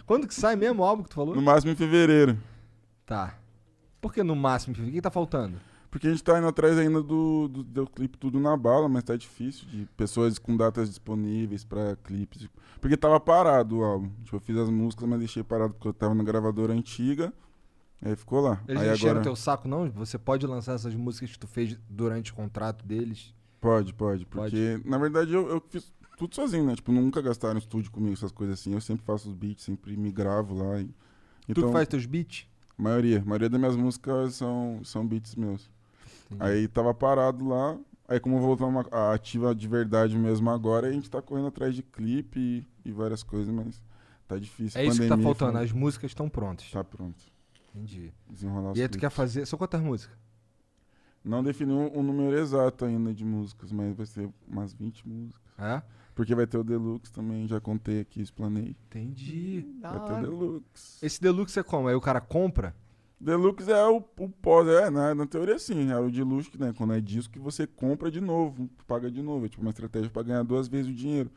Quando que sai mesmo o álbum que tu falou? No máximo em fevereiro. Tá. Por que no máximo? O que tá faltando? Porque a gente tá indo atrás ainda do clipe Tudo na Bala, mas tá difícil de pessoas com datas disponíveis pra clipes. Porque tava parado o álbum. Tipo, eu fiz as músicas, mas deixei parado porque eu tava na gravadora antiga. Aí ficou lá. Eles aí encheram agora... teu saco, não? Você pode lançar essas músicas que tu fez durante o contrato deles? Pode. Porque, na verdade, eu fiz tudo sozinho, né? Tipo, nunca gastaram estúdio comigo, essas coisas assim. Eu sempre faço os beats, sempre me gravo lá. Tu que faz teus beats? A maioria das minhas músicas são beats meus. Entendi. Aí tava parado lá. Aí como voltou a ativa de verdade mesmo agora, a gente tá correndo atrás de clipe e várias coisas, mas tá difícil. É isso que tá Pandemia, faltando, as músicas estão prontas. Tá pronto. Entendi. Desenrolar os E aí tu clipes. quer fazer... São quantas músicas? Não definiu o número exato ainda de músicas, mas vai ser umas 20 músicas. É? Porque vai ter o Deluxe também, já contei aqui, explanei. Entendi. Da Vai ter o hora. Deluxe. Esse Deluxe é como? Aí o cara compra? Deluxe é o pós, na teoria sim, é o de luxo, né? Quando é disco que você compra de novo, paga de novo. É tipo uma estratégia pra ganhar 2 vezes o dinheiro.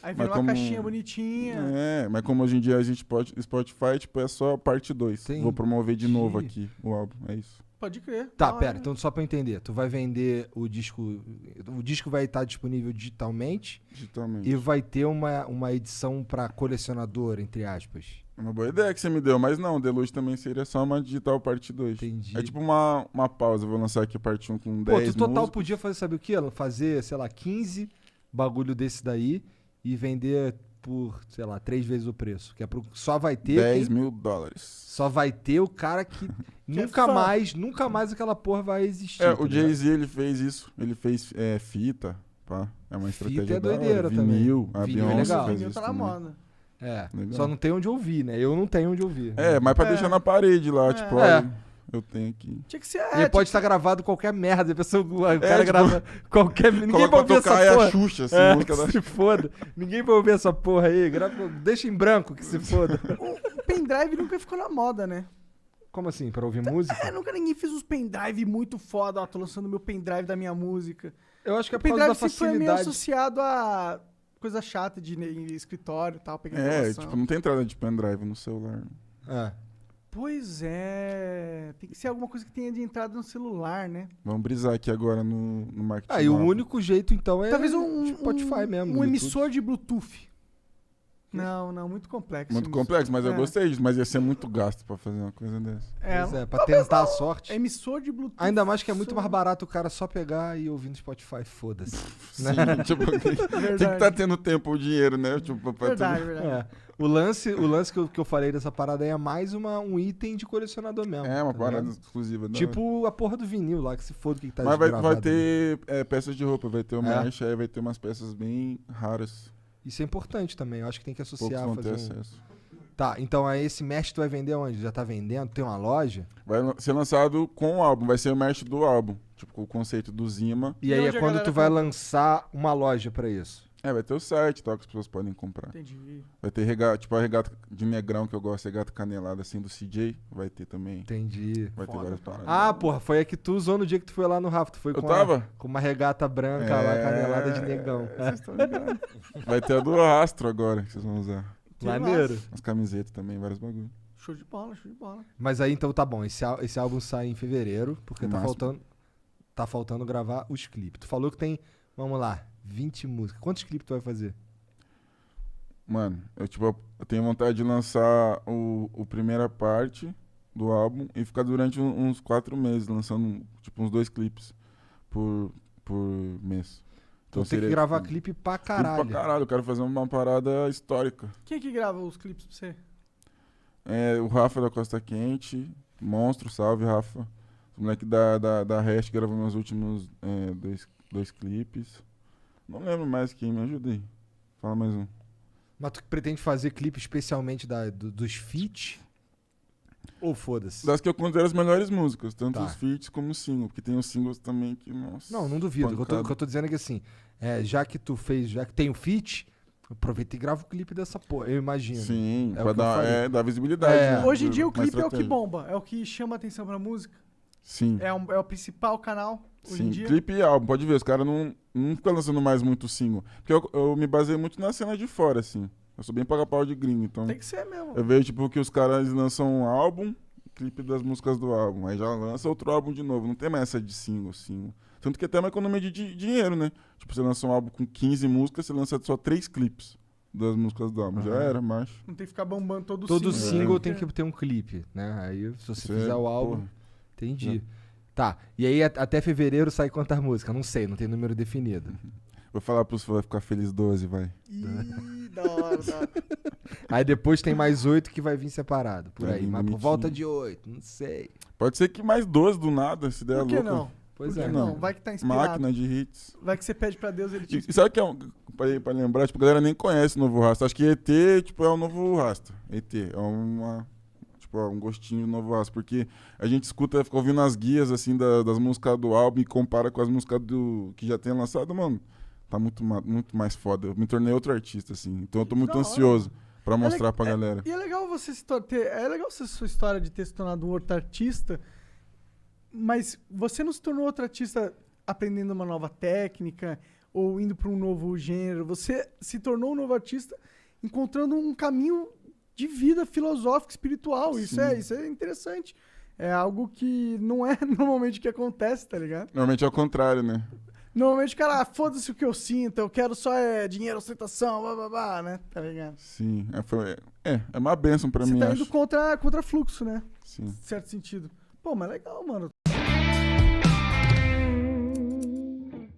Aí Mas vem uma como- caixinha bonitinha. É, mas como hoje em dia a gente pode, Spotify, tipo, é só parte 2. Entendi. Vou promover de novo aqui o álbum, é isso. Pode crer. Tá, Da hora. pera. Então só pra eu entender. Tu vai vender o disco... O disco vai estar disponível digitalmente Digitalmente. e vai ter uma edição pra colecionador, entre aspas. É uma boa ideia que você me deu, mas não, o Deluxe também seria só uma digital parte 2. Entendi. É tipo uma pausa, eu vou lançar aqui a parte 1 com 10 Pô, tu total músicas. podia fazer, sabe o quê? Fazer, sei lá, 15 bagulho desse daí e vender por, sei lá, 3 vezes o preço. Que é só vai ter 10 quem- mil dólares. Só vai ter o cara que nunca mais aquela porra vai existir. É, tá o ligado? Jay-Z, ele fez isso. Ele fez fita, pá. É uma Fita estratégia é da hora. doideira também. Vinil, a Vinil é Beyoncé legal. fez Vinil isso tá na também. moda. É, Legal. só não tem onde ouvir, né? Eu não tenho onde ouvir. É, mas pra É. deixar na parede lá, É. tipo, É. olha, eu tenho aqui. Tinha que ser. E aí pode estar gravado qualquer merda. A pessoa, o cara tipo, grava qualquer... Ninguém vai Coloca ouvir pra essa tocar porra. a Xuxa, assim, É, música que da... se foda. Ninguém vai ouvir essa porra aí. Deixa em branco que se foda. O pendrive nunca ficou na moda, né? Como assim? Pra ouvir música? É, nunca ninguém fez uns pendrive muito foda. Ó, tô lançando meu pendrive da minha música. Eu acho que é O por causa da pendrive sempre foi meio facilidade. associado a coisa chata de em escritório e tal, pegar É, informação. tipo, não tem entrada de pendrive no celular. É. Pois é. Tem que ser alguma coisa que tenha de entrada no celular, né? Vamos brisar aqui agora no marketing. Ah, e o do álbum. único jeito, então, é Talvez um Spotify mesmo. Um YouTube. emissor de Bluetooth. Não, muito complexo. Muito Emissor- complexo, mas eu É. gostei disso. Mas ia ser muito gasto pra fazer uma coisa dessa. Pois é, pra tentar a sorte. Emissor de Bluetooth. Ainda mais que é muito mais barato o cara só pegar e ouvir no Spotify, foda-se. Sim, tipo, tem que estar tendo tempo ou dinheiro, né? Tipo, pra Verdade, tudo. verdade. É. O lance que eu falei dessa parada aí é mais um item de colecionador mesmo. É, uma tá parada ligado? exclusiva. da hora. Tipo a porra do vinil lá, que se foda o que tá Mas vai gravado. ter peças de roupa, vai ter o É. merch, aí vai ter umas peças bem raras. Isso é importante também, eu acho que tem que Poucos associar. vão ter Fazer acesso. Tá, então aí esse merch tu vai vender onde? Já tá vendendo? Tem uma loja? Vai ser lançado com o álbum, vai ser o merch do álbum. Tipo, com o conceito do Zima. E E aí é onde a quando galera tu vai compra? lançar uma loja pra isso. Vai ter o site, tal, que as pessoas podem comprar. Entendi. Vai ter regata, tipo a regata de negrão que eu gosto, regata canelada assim do CJ, vai ter também. Entendi. Vai ter Foda, várias foda. paradas. Ah, porra, foi a que tu usou no dia que tu foi lá no Rafa. Tu foi Eu com, tava? com uma regata branca lá, canelada de negão. Vocês estão ligados. Vai ter a do Astro agora, que vocês vão usar. Maneiro. As camisetas também, vários bagulho. Show de bola, show de bola. Mas aí então tá bom, esse álbum sai em fevereiro, porque No tá máximo. faltando gravar os clipes. Tu falou que tem, vamos lá, 20 músicas. Quantos clipes tu vai fazer? Mano, eu tenho vontade de lançar o primeira parte do álbum e ficar durante uns 4 meses lançando tipo uns 2 clipes por mês. Então tem que seria, gravar tipo, clipe pra clipe caralho. pra caralho, eu quero fazer uma parada histórica. Quem é que grava os clipes pra você? O Rafa da Costa Quente, monstro, salve Rafa. O moleque da Hash gravou meus últimos 2 clipes. Não lembro mais quem, me ajuda aí. Fala mais um. Mas tu pretende fazer clipe especialmente dos feats? Ou foda-se? Das que eu considero as melhores músicas, tanto Tá. os feats como os singles, porque tem os singles também que, nossa. Não duvido. pancada. O que eu tô dizendo é que assim, já que tem o feat, aproveita e grava o clipe dessa porra, eu imagino. Sim, É o pra que eu falei. dar visibilidade. É. né? Hoje em dia o Uma clipe é o que estratégia. bomba, é o que chama atenção pra música. Sim, É o principal canal hoje em sim. dia. Clipe e álbum, pode ver, os caras não ficam lançando mais muito single. Porque eu me baseei muito na cena de fora, assim. Eu sou bem paga-pau de gringo, então... Tem que ser mesmo. Eu vejo, tipo, que os caras lançam um álbum, clipe das músicas do álbum, aí já lança outro álbum de novo. Não tem mais essa de single. Tanto que até é uma economia de dinheiro, né? Tipo, você lança um álbum com 15 músicas, você lança só 3 clipes das músicas do álbum. Já era, macho. Não tem que ficar bombando todo Todo single. single tem que ter um clipe, né? Aí, se você fizer o álbum... porra. Entendi. Tá, e aí até fevereiro sai quantas músicas? Não sei, não tem número definido. Vou falar pros fãs, vai ficar feliz 12, vai. Ih, da hora. Aí depois tem mais 8 que vai vir separado, por Vai aí. vir Mas por bonitinho. volta de 8, não sei. Pode ser que mais 12 do nada, se der Por que louco. não? Pois Por é. que não? Vai que tá inspirado. Máquina de hits. Vai que você pede pra Deus, ele te E sabe o que é pra lembrar? Tipo, a galera nem conhece o novo Rasta. Acho que ET, tipo, é o novo Rasta. ET, é um gostinho do novo Rasta. Porque a gente escuta, fica ouvindo as guias, assim, das músicas do álbum e compara com as músicas que já tem lançado, mano. Tá muito mais foda. Eu me tornei outro artista, assim. Então eu tô muito Da hora, ansioso pra mostrar pra galera. E é legal você é legal essa sua história de ter se tornado um outro artista, mas você não se tornou outro artista aprendendo uma nova técnica ou indo para um novo gênero. Você se tornou um novo artista encontrando um caminho de vida filosófico, espiritual. Isso é interessante. É algo que não é normalmente o que acontece, tá ligado? Normalmente é o contrário, né? Normalmente o cara, foda-se o que eu sinto, eu quero só dinheiro, ostentação, blá blá blá, né? Tá ligado? Sim. É uma bênção pra Você mim, tá acho. indo contra fluxo, né? Sim. Em certo sentido. Pô, mas legal, mano.